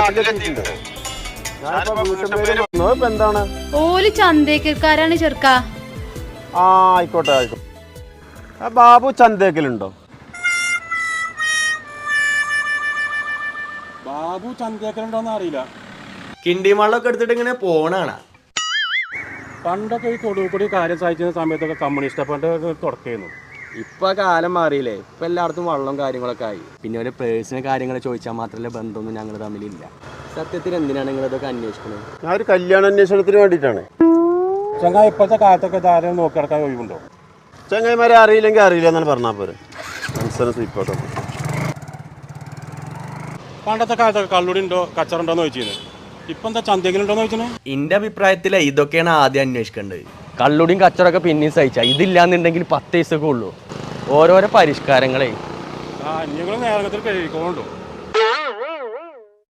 നാട്ടിലെത്തിയിട്ടുണ്ട്. എന്താണ് ഓല് ചന്തേക്കാരാണ് ചെറുക്ക. ആയിക്കോട്ടെ ആയിക്കോട്ടെ. ബാബു ചന്തേക്കലുണ്ടോ? ബാബു ചന്തേക്കലുണ്ടോന്ന് അറിയില്ല. കിണ്ടി മള്ളൊക്കെ എടുത്തിട്ട് ഇങ്ങനെ പോണാണ്. പണ്ടൊക്കെ ഈ തൊടുകൂടി കാര്യം സഹിച്ചിരുന്ന സമയത്തൊക്കെ കമ്മ്യൂണിസ്റ്റ് ഫണ്ട് തുടക്കുന്നു. ഇപ്പൊ കാലം മാറിയില്ലേ, ഇപ്പൊ എല്ലായിടത്തും വള്ളം കാര്യങ്ങളൊക്കെ ആയി. പിന്നെ ഒരു പേഴ്സണൽ കാര്യങ്ങൾ ചോദിച്ചാൽ മാത്രമല്ല ബന്ധമൊന്നും ഞങ്ങൾ തമ്മിലില്ല. സത്യത്തിൽ എന്തിനാണ് നിങ്ങൾ ഇതൊക്കെ അന്വേഷിക്കുന്നത്? ഞാൻ ഒരു കല്യാണ അന്വേഷണത്തിന് വേണ്ടിയിട്ടാണ്. ചങ്ങായി ഇപ്പോഴത്തെ കാലത്തൊക്കെ ധാരാളം നോക്കി നടക്കാൻ ഒഴിവുണ്ടോ? ചങ്ങായിമാരെ അറിയില്ലെങ്കിൽ അറിയില്ല എന്നാണ് പറഞ്ഞാൽ പോരെ. മനസ്സിലായി ഇപ്പോട്ടോ. പണ്ടത്തെ കാലത്തൊക്കെ കള്ളുടി ഉണ്ടോ കച്ചറുണ്ടോന്ന് ചോദിച്ചിരുന്നു. ഇപ്പൊ എന്താ ചന്തേക്കലുണ്ടോന്ന് ചോദിച്ചത്? എന്റെ അഭിപ്രായത്തിൽ ഇതൊക്കെയാണ് ആദ്യം അന്വേഷിക്കേണ്ടത്. കള്ളുടിയും കച്ചറൊക്കെ പിന്നെയും സഹിച്ചാൽ ഇതില്ലാന്നുണ്ടെങ്കിൽ 10 ദിവസമൊക്കെ ഉള്ളൂ. ഓരോരോ പരിഷ്കാരങ്ങളെ ആ നിങ്ങൾ നേരത്തിൽ കഴിക്കോണ്ടോ?